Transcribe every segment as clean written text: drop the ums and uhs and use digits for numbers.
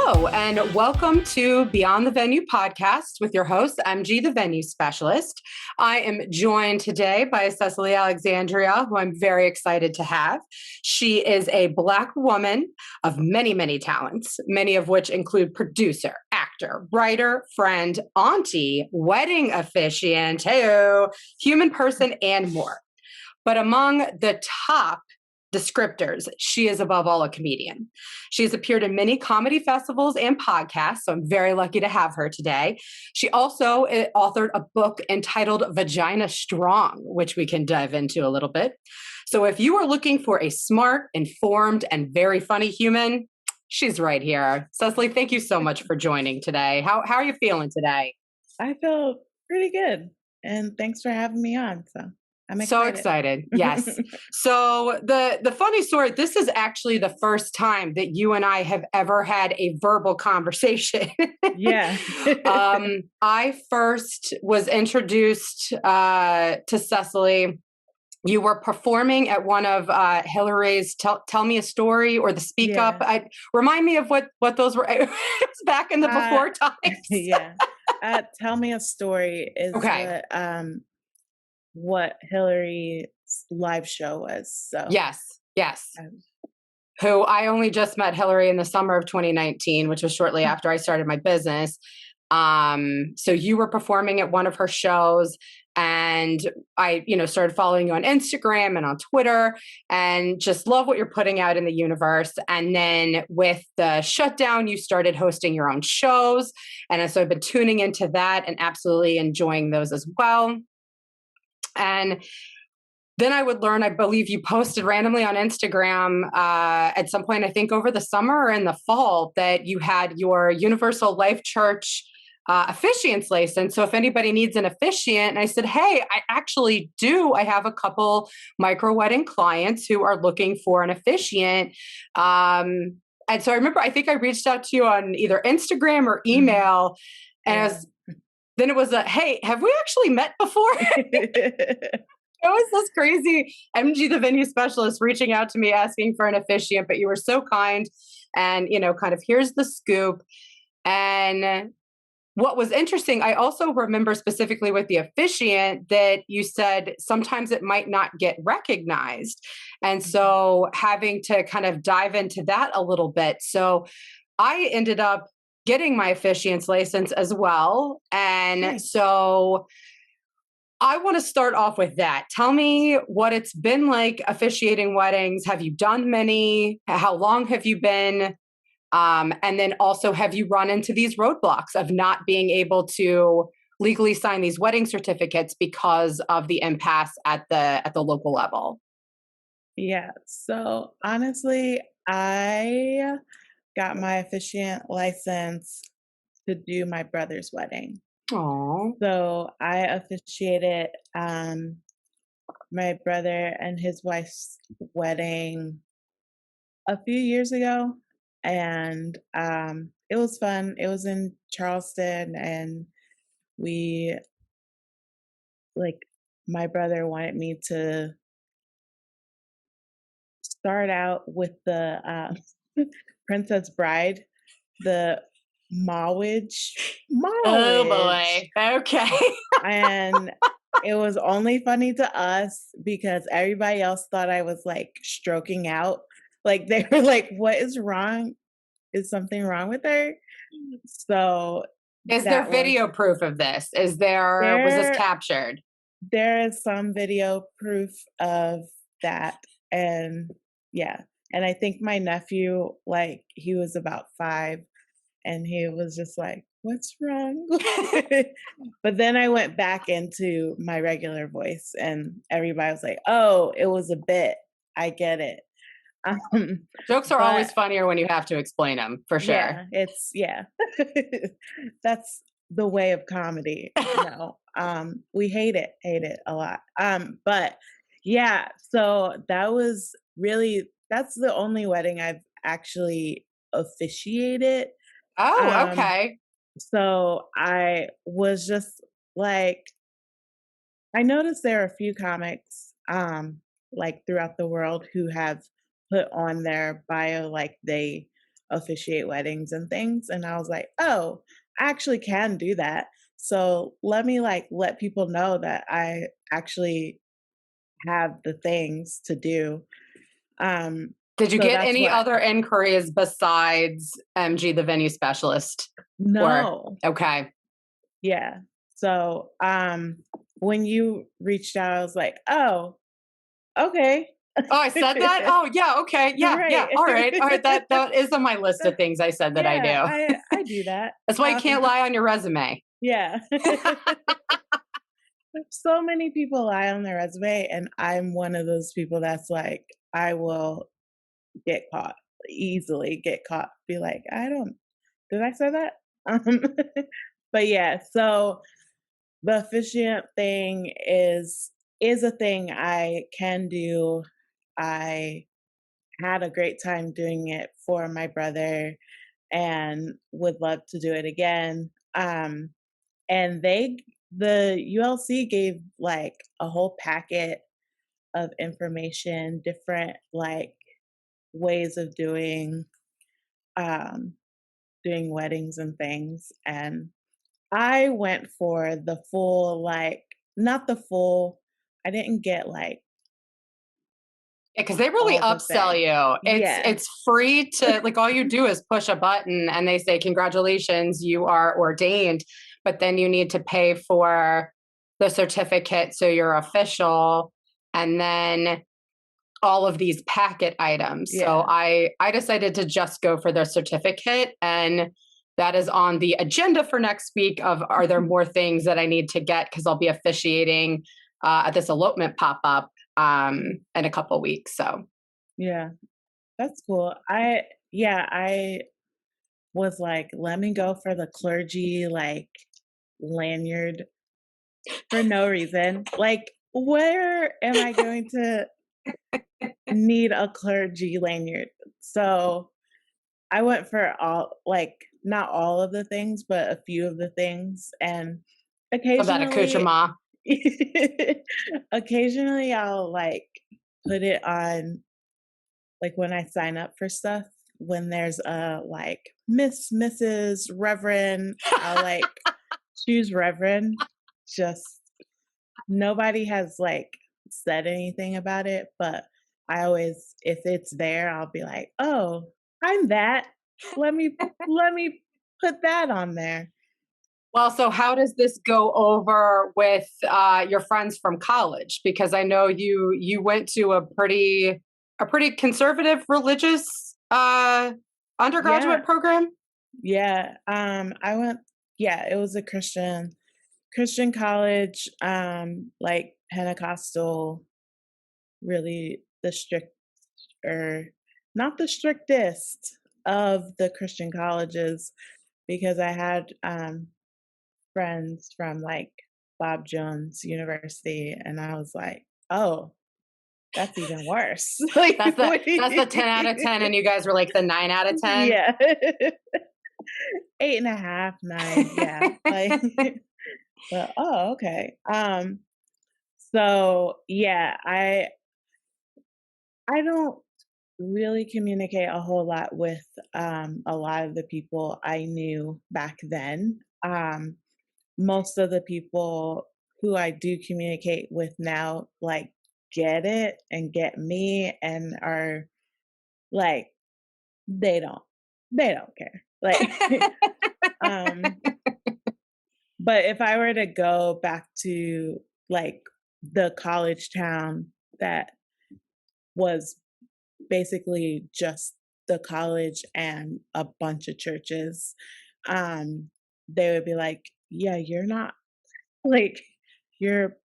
Hello, and welcome to Beyond the Venue podcast with your host, MG, the venue specialist. I am joined today by Cecily Alexandria, who I'm very excited to have. She is a Black woman of many, many talents, many of which include producer, actor, writer, friend, auntie, wedding officiant, human person, and more. But among the top descriptors, she is above all a comedian. She has appeared in many comedy festivals and podcasts, so I'm very lucky to have her today. She also authored a book entitled Vagina Strong, which we can dive into a little bit. So if you are looking for a smart, informed, and very funny human, she's right here. Cecily, thank you so much for joining today. How are you feeling today? I feel pretty good, and thanks for having me on. So I'm excited. So excited. Yes. So the funny story, this is actually the first time that you and I have ever had a verbal conversation. Yeah. I first was introduced to Cecily. You were performing at one of Hillary's Tell Me a Story or the Speak Up. Remind me of what those were. It was back in the before times. Yeah. Tell Me a Story is what Hillary's live show was. So yes. Who I only just met Hillary in the summer of 2019, which was shortly after I started my business. So you were performing at one of her shows, and I, started following you on Instagram and on Twitter, and just love what you're putting out in the universe. And then with the shutdown, you started hosting your own shows. And so I've been tuning into that and absolutely enjoying those as well. And then I would learn, I believe you posted randomly on Instagram at some point, I think over the summer or in the fall, that you had your Universal Life Church officiant's license. So if anybody needs an officiant, and I said, hey, I actually do. I have a couple micro wedding clients who are looking for an officiant. And so I remember, I think I reached out to you on either Instagram or email. And then it was hey, have we actually met before? It was this crazy MG, the venue specialist, reaching out to me asking for an officiant, but you were so kind and, kind of here's the scoop. And what was interesting, I also remember specifically with the officiant that you said sometimes it might not get recognized. And so having to kind of dive into that a little bit. So I ended up getting my officiant's license as well. And so I want to start off with that. Tell me what it's been like officiating weddings. Have you done many? How long have you been? And then also, have you run into these roadblocks of not being able to legally sign these wedding certificates because of the impasse at the local level? Yeah. So honestly, I got my officiant license to do my brother's wedding. Oh. So I officiated my brother and his wife's wedding a few years ago, and it was fun. It was in Charleston, and my brother wanted me to start out with the Princess Bride, the Mawage. Oh boy. Okay. And it was only funny to us because everybody else thought I was like stroking out. Like they were like, what is wrong? Is something wrong with her? So is there video proof of this? Was this captured? There is some video proof of that. And yeah. And I think my nephew, he was about 5, and he was just like, what's wrong? But then I went back into my regular voice, and everybody was like, oh, it was a bit. I get it. Jokes are always funnier when you have to explain them, for sure. Yeah, that's the way of comedy. We hate it a lot. But yeah, so that's the only wedding I've actually officiated. Oh, okay. So I was just like, I noticed there are a few comics, throughout the world who have put on their bio, like they officiate weddings and things. And I was like, oh, I actually can do that. So let me like let people know that I actually have the things to do. Um, Did you so get that's any what. other inquiries besides MG, the venue specialist? Or No. okay. Yeah. So when you reached out, I was like, oh, okay. Oh, I said that? Oh, yeah, okay. Yeah, yeah. Right. All right. All right. That is on my list of things I said that I Yeah, do. I do that. That's why you can't lie on your resume. Yeah. So many people lie on their resume, and I'm one of those people that's like, I will get caught, easily get caught, be like, I don't, did I say that? Um, but yeah, so the officiant thing is a thing I can do. I had a great time doing it for my brother and would love to do it again. And the ULC gave like a whole packet of information, different like ways of um doing weddings and things. And I went for the full like not the full I didn't get like Because they really all the upsell things. you. Yeah. It's free to like all you do is push a button and they say congratulations, you are ordained, but then you need to pay for the certificate so you're official and then all of these packet items. So Yeah. I decided to just go for the certificate and that is on the agenda for next week of are there more things that I need to get because I'll be officiating at this elopement pop-up in a couple weeks. So Yeah. That's cool. I was like, let me go for the clergy like lanyard for no reason. Like, where am I going to need a clergy lanyard? So I went for all, like, not all of the things, but a few of the things. And of that occasionally, accoutrement. occasionally I'll like put it on, like, when I sign up for stuff, when there's a like Miss, Mrs., Reverend, I'll like choose Reverend. Just nobody has like said anything about it, but I always, if it's there, I'll be like, "Oh, I'm that. Let me put that on there." Well, so how does this go over with your friends from college? Because I know you went to a pretty conservative religious Yeah, undergraduate program. yeah. I went. Yeah, it was a Christian college, like Pentecostal, really the strict or not the strictest of the Christian colleges because I had friends from like Bob Jones University, and I was like, oh, that's even worse. Like, what do That's the 10 out of 10, and you guys were like the 9 out of 10. yeah, 8.5, 9, yeah, like, but oh, okay. So yeah, I don't really communicate a whole lot with a lot of the people I knew back then. Most of the people who I do communicate with now, like, get it and get me and are like, they don't, they don't care. Like, um, but if I were to go back to like the college town that was basically just the college and a bunch of churches, they would be like, yeah, you're not like, you're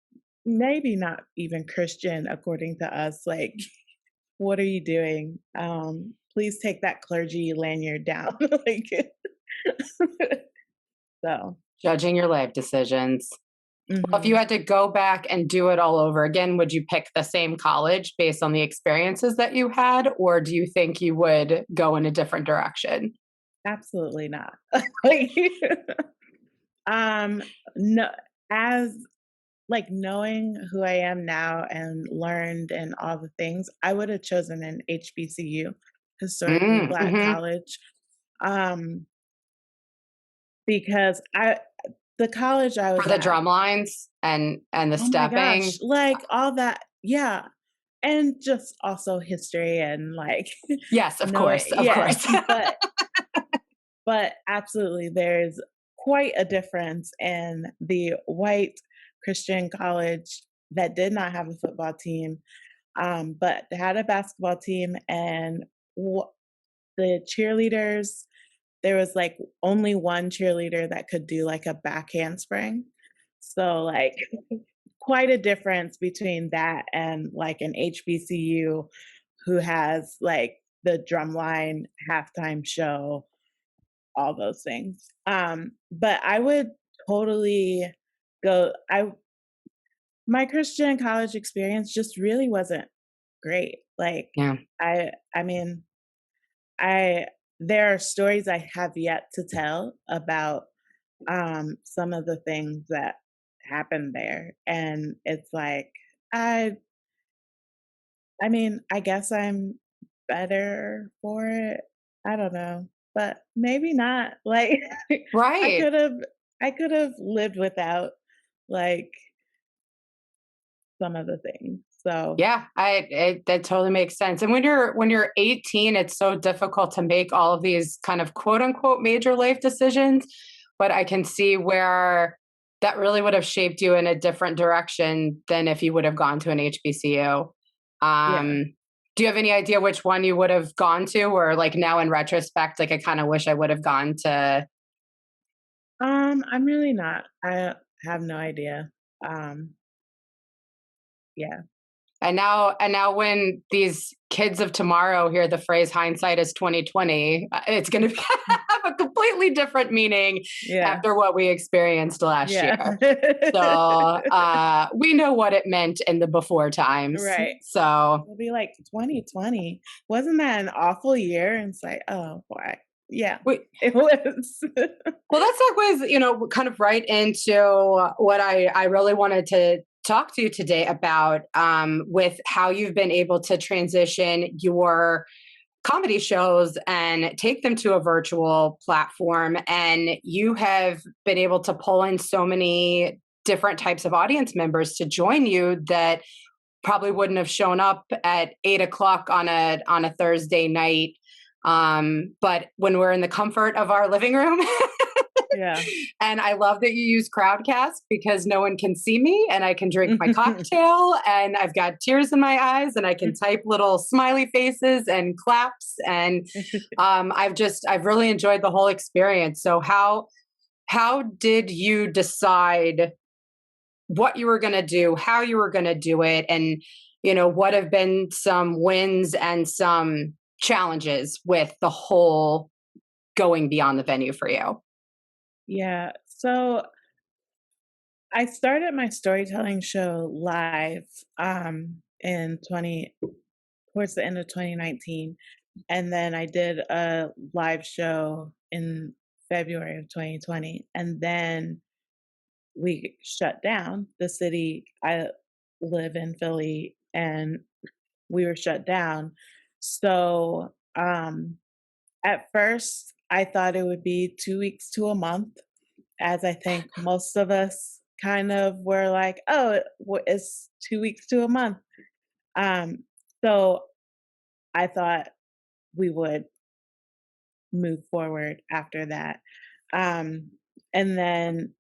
maybe not even Christian according to us. Like, what are you doing? Please take that clergy lanyard down. Like, so, Judging your life decisions. Well, if you mhm. had to go back and do it all over again, would you pick the same college based on the experiences that you had, or do you think you would go in a different direction? Absolutely not. Like, um, no, as like knowing who I am now and learned and all the things, I would have chosen an HBCU historically Mm, Black hmm. college. Um, because the college I For was the at, drum lines and the oh my gosh, stepping. like all that, yeah. And just also history and like Yes, of knowing, course, of yeah, course. but absolutely there's quite a difference in the white Christian college that did not have a football team, but had a basketball team and the cheerleaders, there was like only one cheerleader that could do like a back handspring. So like quite a difference between that and like an HBCU who has like the drumline halftime show, all those things. But I would totally go. I My Christian college experience just really wasn't great. Like Yeah. I mean, I there are stories I have yet to tell about some of the things that happened there, and it's like I I mean, I guess I'm better for it. I don't know, but maybe not. Like I Right. could have I could have lived without like some of the things. So, Yeah, that totally makes sense. And when you're 18, it's so difficult to make all of these kind of quote unquote major life decisions. But I can see where that really would have shaped you in a different direction than if you would have gone to an HBCU. yeah. Um, do you have any idea which one you would have gone to, or like now in retrospect, like I kind of wish I would have gone to? I'm really not. I have no idea. Um, yeah. And now when these kids of tomorrow hear the phrase hindsight is 2020, it's going to have a completely different meaning Yeah. after what we experienced last Yeah. year. So we know what it meant in the before times. Right. So We'll be like 2020. Wasn't that an awful year? And it's like, oh boy. Yeah, we, it was. well, that segues, kind of right into what I really wanted to talk to you today about, with how you've been able to transition your comedy shows and take them to a virtual platform. And you have been able to pull in so many different types of audience members to join you that probably wouldn't have shown up at 8 o'clock on a Thursday night. But when we're in the comfort of our living room, Yeah. and I love that you use Crowdcast because no one can see me and I can drink my cocktail and I've got tears in my eyes and I can type little smiley faces and claps. And I've really enjoyed the whole experience. So how did you decide what you were going to do, how you were going to do it, and what have been some wins and some challenges with the whole going beyond the venue for you? Yeah. So I started my storytelling show live in 20 towards the end of 2019, and then I did a live show in February of 2020, and then we shut down. The city I live in, Philly, and we were shut down. So at first I thought it would be 2 weeks to a month, as I think most of us kind of were like, oh, it's 2 weeks to a month. Um, so I thought we would move forward after that. Um, and then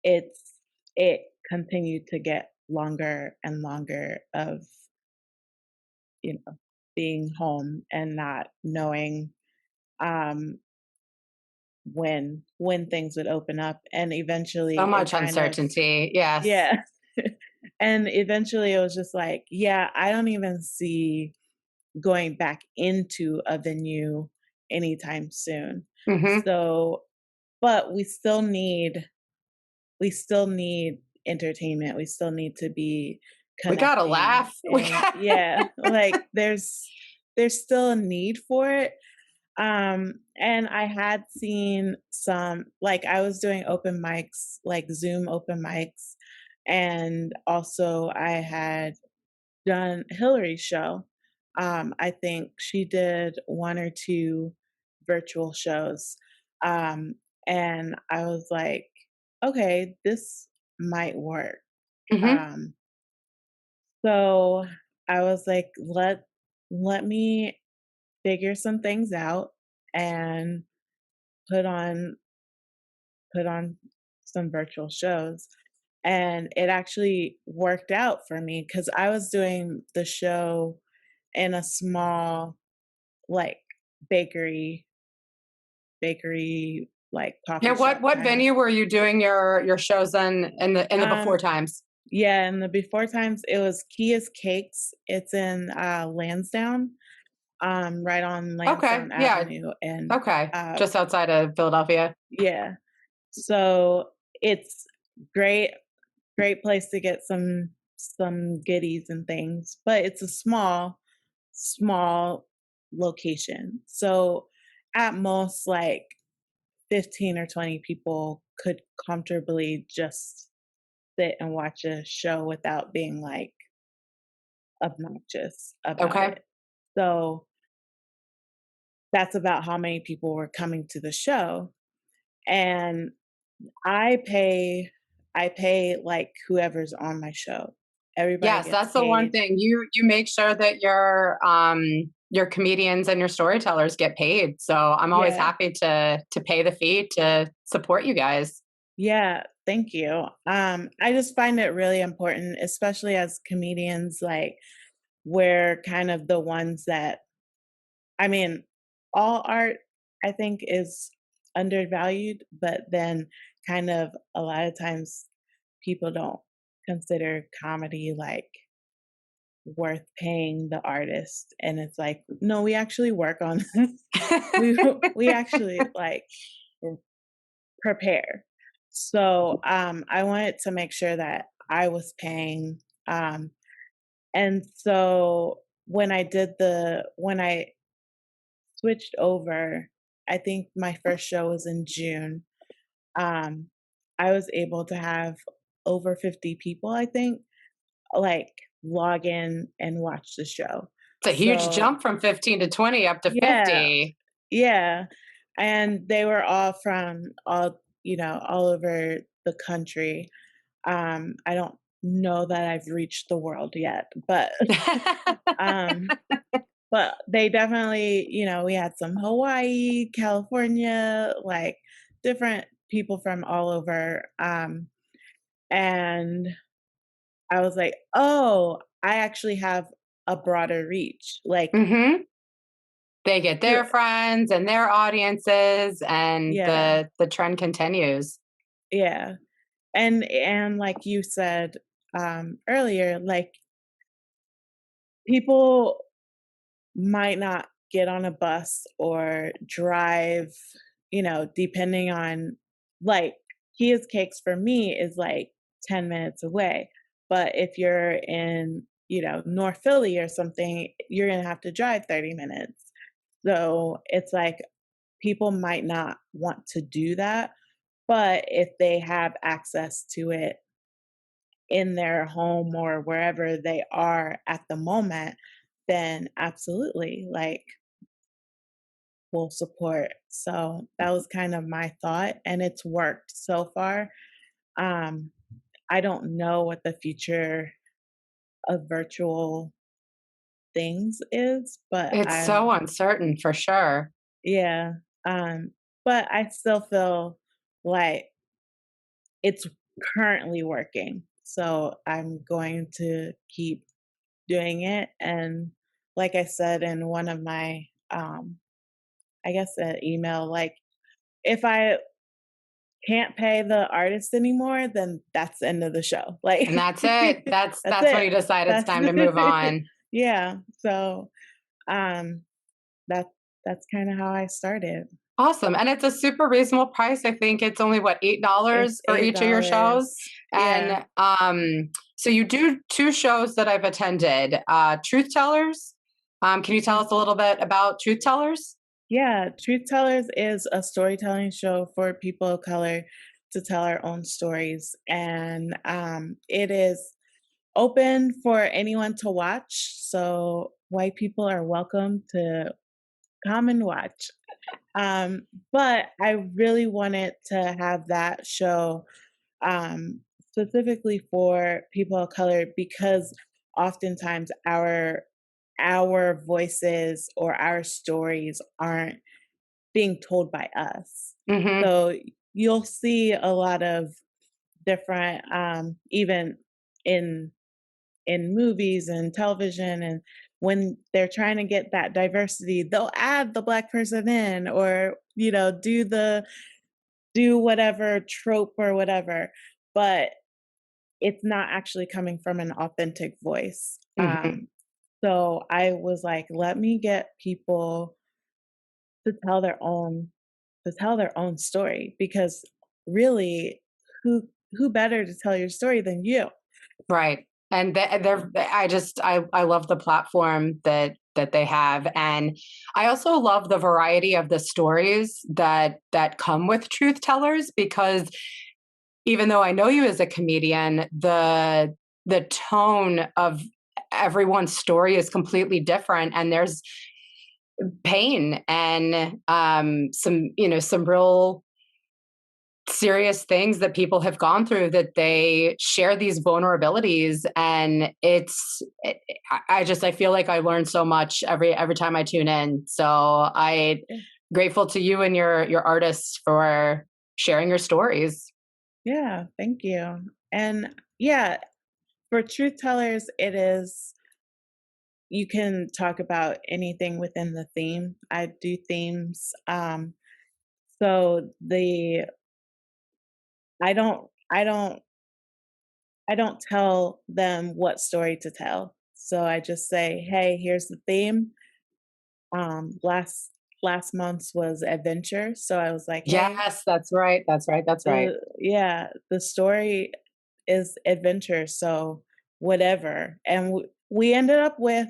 it's it continued to get longer and longer of, being home and not knowing um when things would open up, and So eventually it much kind of, uncertainty. Yes. yeah. And eventually it was just like, yeah, I don't even see going back into a venue anytime soon. Hmm. So, but we still need entertainment. We still need to be We gotta connecting. laugh. And yeah, like there's still a need for it. And I had seen some, like I was doing open mics, like Zoom open mics, and also I had done Hillary's show. I think she did one or two virtual shows. Um, and I was like, okay, this might work. Hmm. Um, so I was like, let me figure some things out and put on put on some virtual shows. And it actually worked out for me because I was doing the show in a small, like, bakery like, Yeah. coffee What shop what kinda. venue were you doing your shows in the before Um, times? yeah, in the before times, it was Kia's Cakes. It's in, Lansdowne, right on Okay. Lansdowne Yeah. Avenue, and, Okay. Just outside of Philadelphia. yeah. So, it's great great place to get some goodies and things, but it's a small location. So, at most, like, 15 or 20 people could comfortably just sit and watch a show without being, like, obnoxious about Okay. it. So, that's about how many people were coming to the show, and I pay like, whoever's on my show. Everybody Yes, gets that's the one paid. thing. You make sure that your comedians and your storytellers get paid. So I'm always Yeah. happy to pay the fee to support you guys. Yeah, thank you. I just find it really important, especially as comedians, like, we're kind of the ones that I mean, all art, I think, is undervalued, but then kind of a lot of times people don't consider comedy, like, worth paying the artist, and it's like, "No, we actually work on this. We actually, like, r prepare." So, I wanted to make sure that I was paying, and so when I switched over, I think my first show was in June, um, I was able to have over 50 people, I think, like, log in and watch the show. It's a huge So jump from 15 to 20 up to yeah, 50. yeah, and they were all from all over the country. I don't know that I've reached the world yet, um, but they definitely, we had some Hawaii, California, like, different people from all over, and I was like, "Oh, I actually have a broader reach." Like, Hmm. They get who their friends and their audiences, and yeah, the trend continues. yeah. And like you said, earlier, like, people might not get on a bus or drive, depending on, like, Kia's Cakes for me is, like, 10 minutes away, but if you're in, North Philly or something, you're gonna have to drive 30 minutes. So, it's like, people might not want to do that, but if they have access to it in their home or wherever they are at the moment, then absolutely, like, full support. So that was kind of my thought, and it's worked so far. Um, I don't know what the future of virtual things is, but It's so uncertain for sure. yeah, um, but I still feel like it's currently working. So I'm going to keep doing it. And like I said in one of my, I guess, an email, like, if I can't pay the artist anymore, then that's the end of the show. Like, And that's it. That's that's that's when it. you decide it's That's time to move on. yeah. So, um, that that's kind of how I started. Awesome, and it's a super reasonable price. I think it's only what, It's $8 for each of your shows? $8. Yeah. And, so you do 2 shows that I've attended, Truth Tellers. Can you tell us a little bit about Truth Tellers? Yeah, Truth Tellers is a storytelling show for people of color to tell our own stories. And it is open for anyone to watch. So white people are welcome to come and watch. But I really wanted to have that show um, specifically for people of color because oftentimes our voices or our stories aren't being told by us. Hmm. So you'll see a lot of different, even in movies and television, and when they're trying to get that diversity, they'll add the black person in, or do whatever trope or whatever, but it's not actually coming from an authentic voice. Hmm. So I was like, let me get people to tell their own story, because really, who who better to tell your story than you? Right. And I love the platform that they have. And I also love the variety of the stories that come with truth tellers, because even though I know you as a comedian, the tone of everyone's story is completely different, and there's pain and some real serious things that people have gone through, that they share these vulnerabilities. And I feel like I learn so much every time I tune in. So I grateful to you and your artists for sharing your stories. Yeah, thank you. And yeah, for truth tellers, it is, you can talk about anything within the theme. I do themes. So the I don't I don't tell them what story to tell. So I just say, "Hey, here's the theme." Last month's was adventure, so I was like, "Hey, Yes, that's right. That's right. That's right. the story is adventure, so whatever." And we ended up with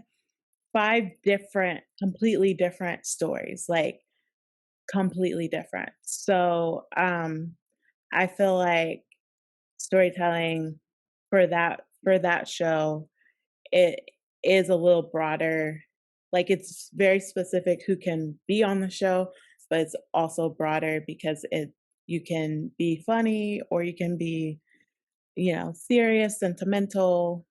5 different, completely different stories, like completely different. So, I feel like storytelling for that show, it is a little broader. Like, it's very specific who can be on the show, but it's also broader because you can be funny, or you can be, serious, sentimental,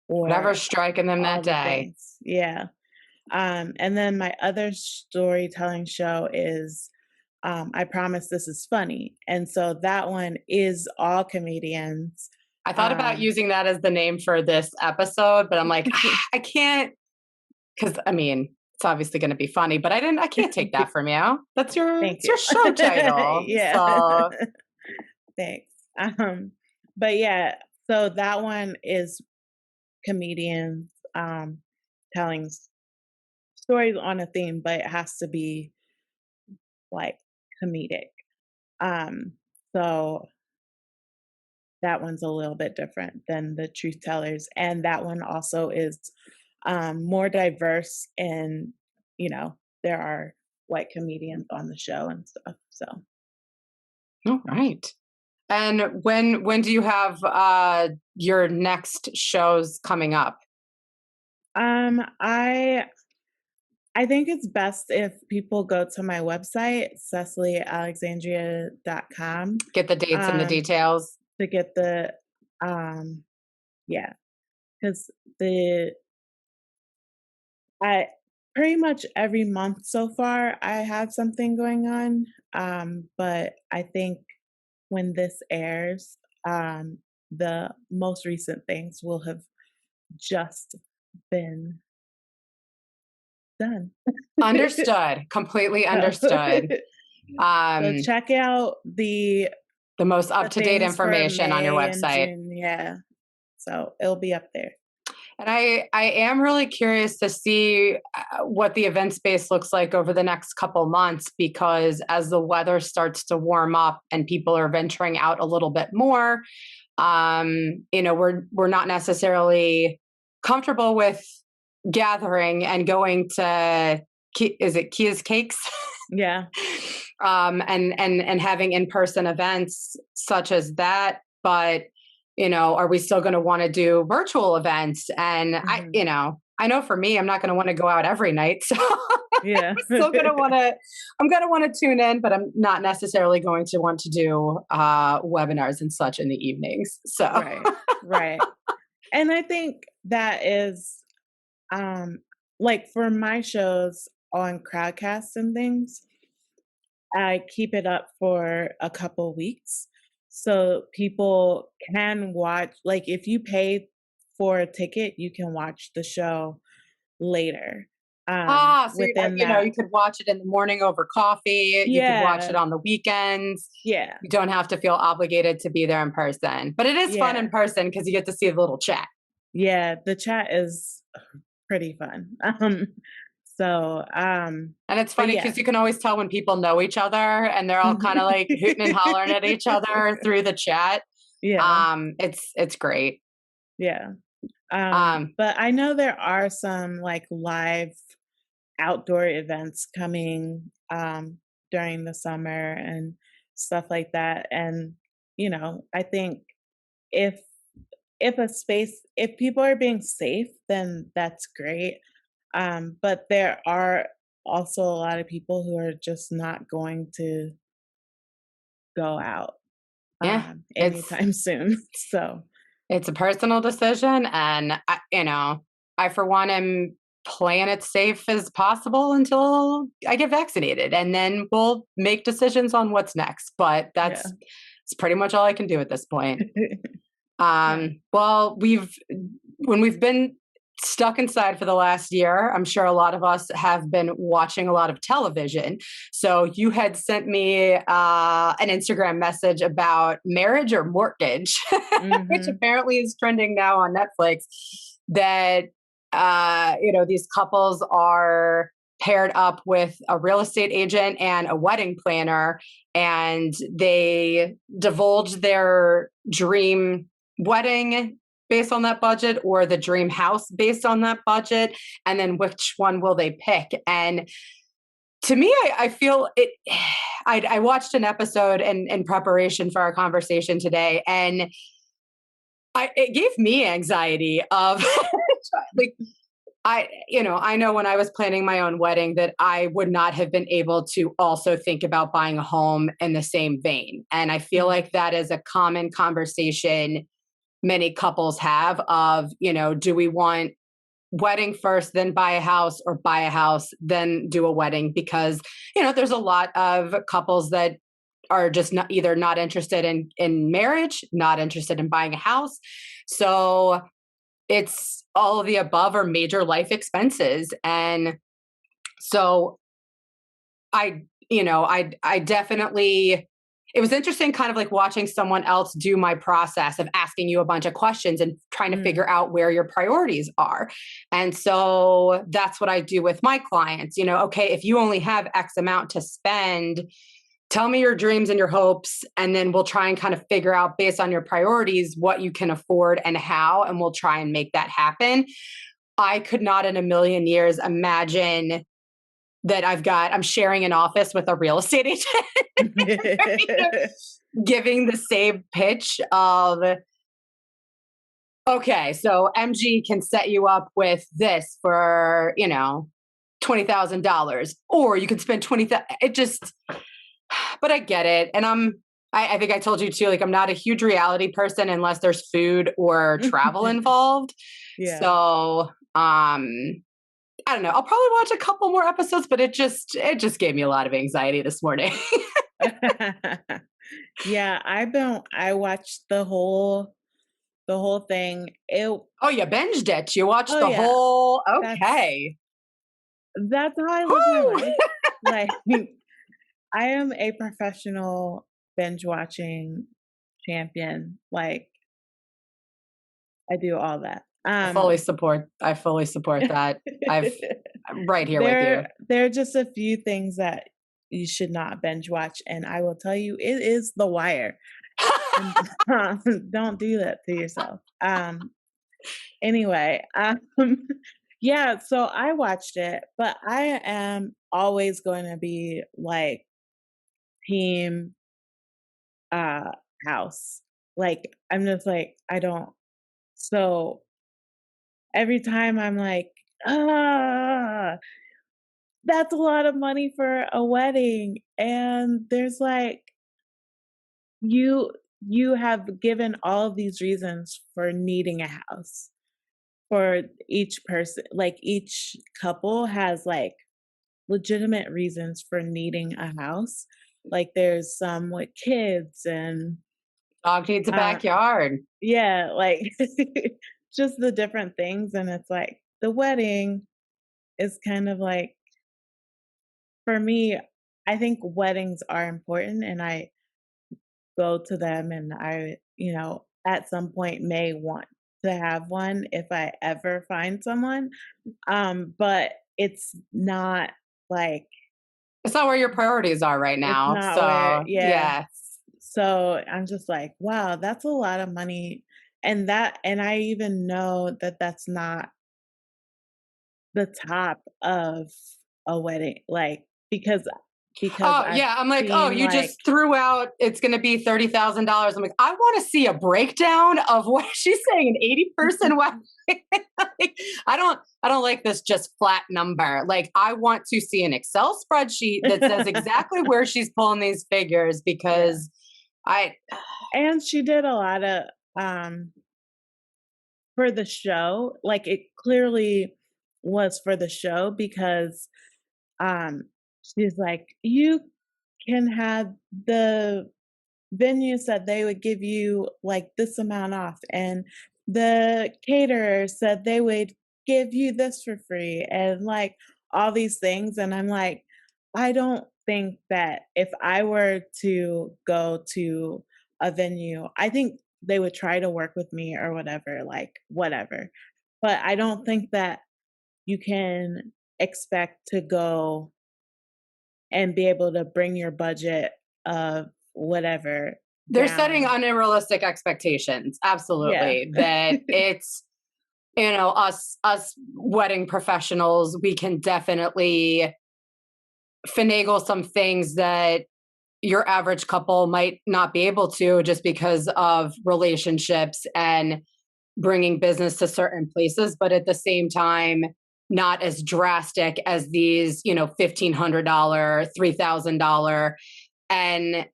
or Whatever's striking them that all the day. things. Yeah. And then my other storytelling show is, I Promise This Is Funny. And so that one is all comedians. I thought about Um, using that as the name for this episode, but I'm like, I can't, because I mean, it's obviously going to be funny, but I can't take that from you. Thank It's you. your show title. Yeah. So, Thanks. But yeah, so that one is comedians telling stories on a theme, but it has to be like comedic. Um, so that one's a little bit different than the truth tellers, and that one also is more diverse, and there are white comedians on the show and stuff. So all right. And when do you have your next shows coming up? um i I think it's best if people go to my website, cecilyalexandria.com, Get the dates and the um details. to get the um yeah, because the I pretty much every month so far I have something going on. But I think when this airs, the most recent things will have just been done. Understood. Completely So, understood. so Um, check out the most up the to date things for information on your May and website. June. Yeah, so it'll be up there. And I am really curious to see what the event space looks like over the next couple months, because as the weather starts to warm up and people are venturing out a little bit more, we're not necessarily comfortable with gathering and going to is it Kia's Cakes? Yeah. And having in-person events such as that. But are we still going to want to do virtual events? And Mhm. I know for me, I'm not going to want to go out every night. So Yeah. still going to want to, I'm going to want to tune in, but I'm not necessarily going to want to do webinars and such in the evenings. So Right. Right. And I think that is, um, like for my shows on Crowdcast and things, I keep it up for a couple weeks so people can watch. Like, if you pay for a ticket, you can watch the show later. so Within that, you could watch it in the morning over coffee. You could watch yeah, it on the weekends. yeah, You don't have to feel obligated to be there in person, but it is fun in yeah, person because you get to see the little chat. yeah. The chat is pretty fun. So, And it's but funny yeah, because you can always tell when people know each other and they're all kind of like hooting and hollering at each other through the chat. yeah, It's great. yeah. Um, But I know there are some like live outdoor events coming during the summer and stuff like that. And I think if if people are being safe, then that's great. But there are also a lot of people who are just not going to go out yeah, it's anytime soon. So it's a personal decision, and I for one am playing it safe as possible until I get vaccinated, and then we'll make decisions on what's next. But yeah. it's pretty much all I can do at this point. Yeah. Well, when we've been stuck inside for the last year, I'm sure a lot of us have been watching a lot of television. So you had sent me an Instagram message about Marriage or Mortgage, which Mhm. apparently is trending now on Netflix. That these couples are paired up with a real estate agent and a wedding planner, and they divulge their dream wedding based on that budget or the dream house based on that budget, and then which one will they pick. And to me, I feel it. I watched an episode in preparation for our conversation today, and it gave me anxiety of like I know when I was planning my own wedding that I would not have been able to also think about buying a home in the same vein. And I feel Mhm. like that is a common conversation many couples have of, do we want wedding first, then buy a house, or buy a house, then do a wedding? Because, there's a lot of couples that are just not either not interested in marriage, not interested in buying a house. So it's all of the above or major life expenses. And so I definitely, it was interesting kind of like watching someone else do my process of asking you a bunch of questions and trying to Mm. figure out where your priorities are. And so that's what I do with my clients. Okay, if you only have X amount to spend, tell me your dreams and your hopes, and then we'll try and kind of figure out based on your priorities what you can afford and how, and we'll try and make that happen. I could not in a million years imagine that I'm sharing an office with a real estate agent, giving the same pitch of, okay, so MG can set you up with this for, $20,000, or you can spend 20,000. It just, but I get it. And I think I told you too, like, I'm not a huge reality person unless there's food or travel involved. Yeah. So, I don't know. I'll probably watch a couple more episodes, but it just gave me a lot of anxiety this morning. Yeah, I watched the whole thing. Oh, you binged it. You watched Oh the yeah, whole. that's Okay. that's how I live my Whew! life. Like I am a professional binge watching champion. Like I do all that. I fully support that. I'm right here with you. There are just a few things that you should not binge watch, and I will tell you, it is The Wire. And don't do that to yourself. Anyway, yeah, so I watched it, but I am always going to be like team uh house. like, I'm just like, I don't. So every time I'm like, ah, that's a lot of money for a wedding. And there's like, you you have given all of these reasons for needing a house for each person. Like each couple has like legitimate reasons for needing a house. Like there's some with kids and Dog needs a uh backyard. yeah, like just the different things. And it's like the wedding is kind of like, for me, I think weddings are important and I go to them and I, at some point may want to have one if I ever find someone. But it's not like, It's not where your priorities are right it's now. not where, So yeah. yeah. So I'm just like, wow, that's a lot of money. And I even know that that's not the top of a wedding, like, because Oh I've yeah. I'm like, oh, seen, you like, just threw out it's gonna be $30,000. I'm like, I want to see a breakdown of what she's saying, an 80-person wedding. Like, I don't like this just flat number. Like I want to see an Excel spreadsheet that says exactly where she's pulling these figures yeah. because I And she did a lot of, um for the show, like, it clearly was for the show because, um, she's like, "You can have the venue said they would give you like this amount off, and the caterer said they would give you this for free," and like all these things. And I'm like, I don't think that if I were to go to a venue, I think they would try to work with me or whatever, like whatever. But I don't think that you can expect to go and be able to bring your budget of whatever they're setting down. unrealistic expectations. Yeah. Absolutely. That it's us wedding professionals, we can definitely finagle some things that your average couple might not be able to just because of relationships and bringing business to certain places, but at the same time not as drastic as these $1,500 $3,000. And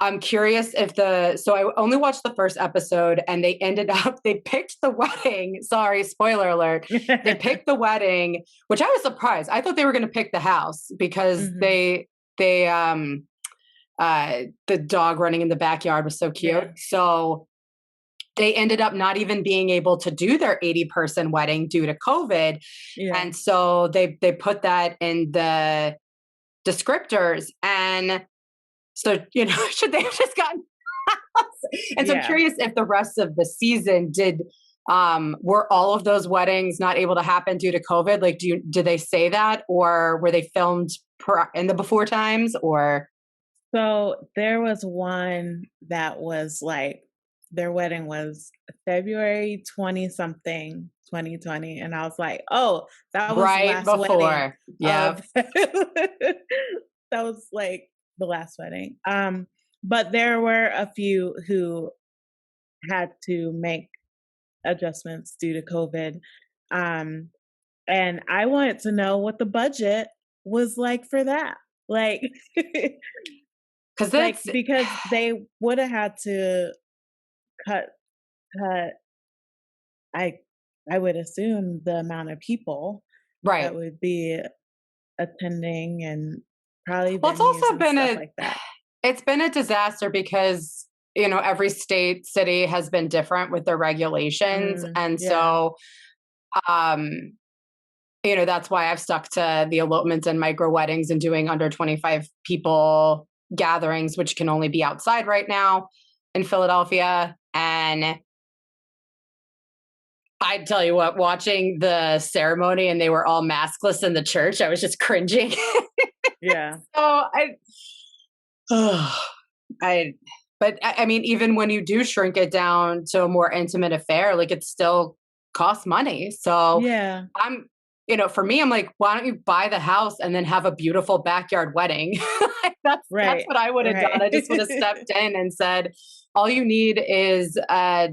I'm curious if so I only watched the first episode and they ended up, they picked the wedding. Sorry, spoiler alert. They picked the wedding, which I was surprised. I thought they were going to pick the house because Mhm. they the dog running in the backyard was so cute. Yeah. So they ended up not even being able to do their 80-person wedding due to COVID. Yeah. And so they put that in the descriptors. And so, should they have just gotten and so I'm Yeah. curious if the rest of the season were all of those weddings not able to happen due to COVID? Like, did they say that, or were they filmed in the before times, or So there was one that was like, their wedding was February 20 something, 2020. And I was like, oh, that was the right last wedding before? of Yep. that was like the last wedding. But there were a few who had to make adjustments due to COVID. Um, and I wanted to know what the budget was like for that. Like, Because like that's because they would have had to cut cut I I would assume the amount of people that right. would be attending and probably Well, it's venues also and stuff like that. it's been a disaster because every state city has been different with their regulations, Mm, and yeah. so um that's why I've stuck to the elopements and micro weddings and doing under 25 people gatherings, which can only be outside right now in Philadelphia. And I tell you what, watching the ceremony and they were all maskless in the church, I was just cringing. Yeah. So I, but I mean, even when you do shrink it down to a more intimate affair, like it still costs money. So Yeah. I'm, for me, I'm like, why don't you buy the house and then have a beautiful backyard wedding? Like, that's Right. what I would have done. Right. I just would have stepped in and said, all you need is a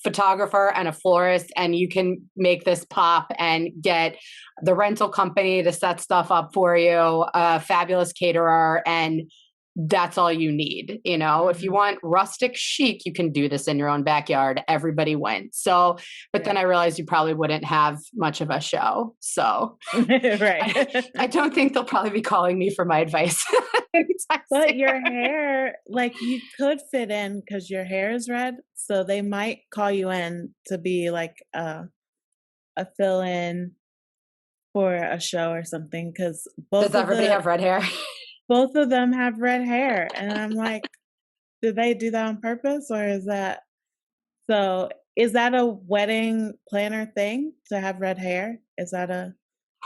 photographer and a florist, and you can make this pop and get the rental company to set stuff up for you, a fabulous caterer, and that's all you need. If you want rustic chic, you can do this in your own backyard. Everybody wins. So, but then I realized you probably wouldn't have much of a show. So Right. I don't think they'll probably be calling me for my advice. But your hair, like you could fit in because your hair is red. So they might call you in to be like a fill-in for a show or something. Because Does everybody have red hair? both of them have red hair. And I'm like, did they do that on purpose or is that a wedding planner thing to have red hair? Is that a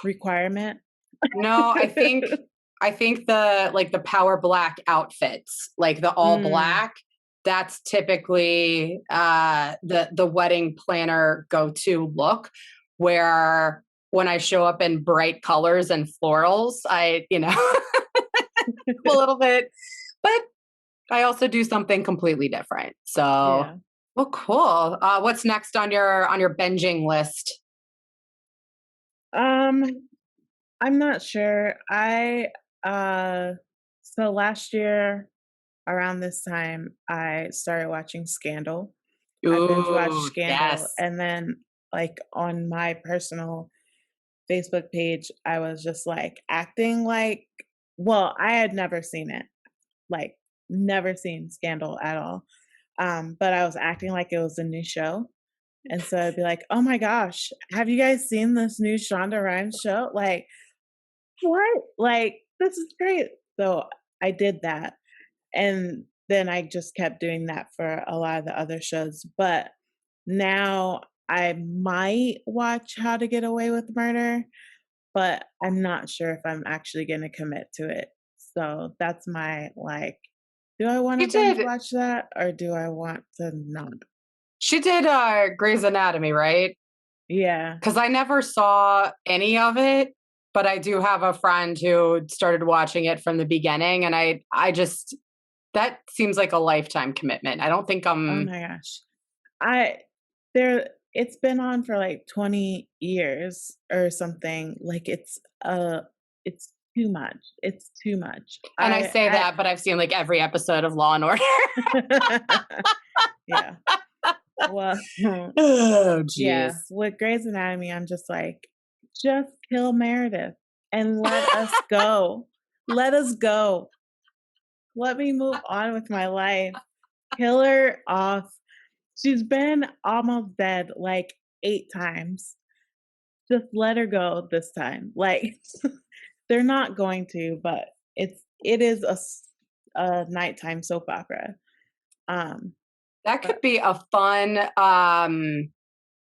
requirement? No, I think the power black outfits, like the all Mm, black, that's typically the wedding planner go-to look, where when I show up in bright colors and florals, a little bit, but I also do something completely different. So, yeah. well, cool. What's next on your binging list? Um, I'm not sure. Uh so last year around this time I started watching Scandal. I binge watched Ooh, Scandal yes. and then like on my personal Facebook page I was just like acting like I had never seen it. Like never seen Scandal at all. But I was acting like it was a new show. And so I'd be like, "Oh my gosh, have you guys seen this new Shonda Rhimes show?" Like, "What? Like, this is great." So I did that. And then I just kept doing that for a lot of the other shows. But now I might watch How to Get Away with Murder, but I'm not sure if I'm actually going to commit to it. So that's my like, do I want to She binge did. watch that or do I want to not? She did Grey's Anatomy, right? Yeah. Because I never saw any of it, but I do have a friend who started watching it from the beginning, and I just that seems like a lifetime commitment. I don't think Oh I'm. my gosh. I there it's been on for like 20 years or something. Like it's too much. It's too much. And I say I that, but I've seen like every episode of Law and Order. yeah. Well, Oh, yeah, jeez. with Grey's Anatomy, I'm just like, just kill Meredith and let us go. Let us go. Let me move on with my life. Kill her off. She's been almost dead like 8 times. Just let her go this time. Like, they're not going to, but it is a nighttime soap opera. Um, That but could be a fun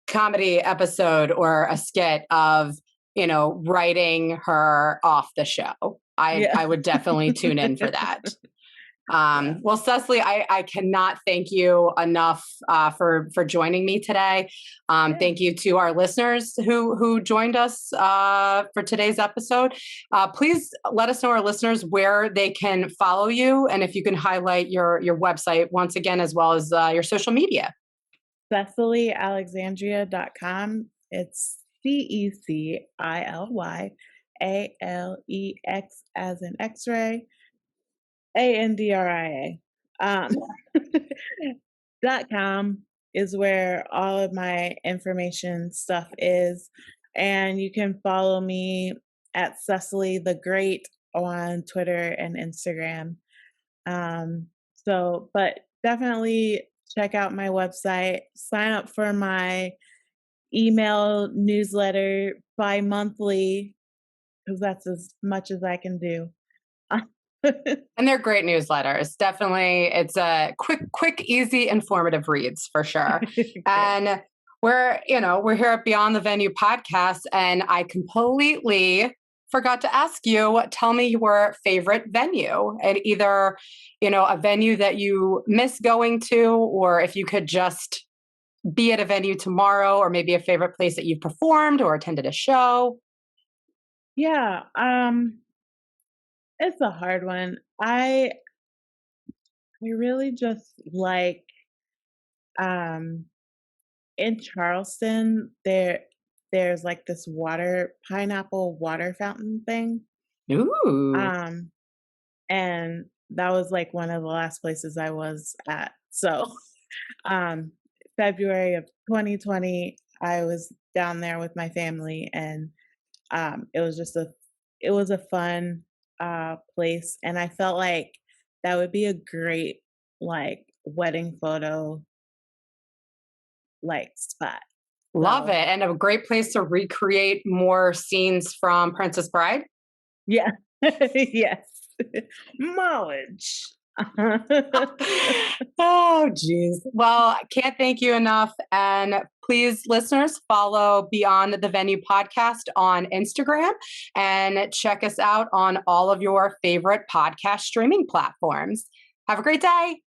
comedy episode or a skit of, writing her off the show. I yeah. I would definitely tune in for that. Yeah. Well, Cecily, I cannot thank you enough for joining me today. Yeah. Thank you to our listeners who joined us for today's episode. Please let us know, our listeners, where they can follow you, and if you can highlight your website once again, as well as your social media. CecilyAlexandria.com. It's CeciliAlex as in X-ray, Andria. Um, .com is where all of my information stuff is. And you can follow me at Cecily the Great on Twitter and Instagram. But definitely check out my website, sign up for my email newsletter bi-monthly because that's as much as I can do. And they're great newsletters. Definitely, it's a quick, easy, informative reads for sure. Great. And we're here at Beyond the Venue podcast, and I completely forgot to ask you. Tell me your favorite venue, and either a venue that you miss going to, or if you could just be at a venue tomorrow, or maybe a favorite place that you've performed or attended a show. Yeah, it's a hard one. I really just like, um, in Charleston, there's like this pineapple water fountain thing. Ooh, Um, and that was like one of the last places I was at. So, um, February of 2020, I was down there with my family, and it was just it was a fun place, and I felt like that would be a great like wedding photo like spot. love it. So And a great place to recreate more scenes from Princess Bride. yeah, yes, knowledge. Oh, geez. Well, I can't thank you enough. And please, listeners, follow Beyond the Venue podcast on Instagram and check us out on all of your favorite podcast streaming platforms. Have a great day.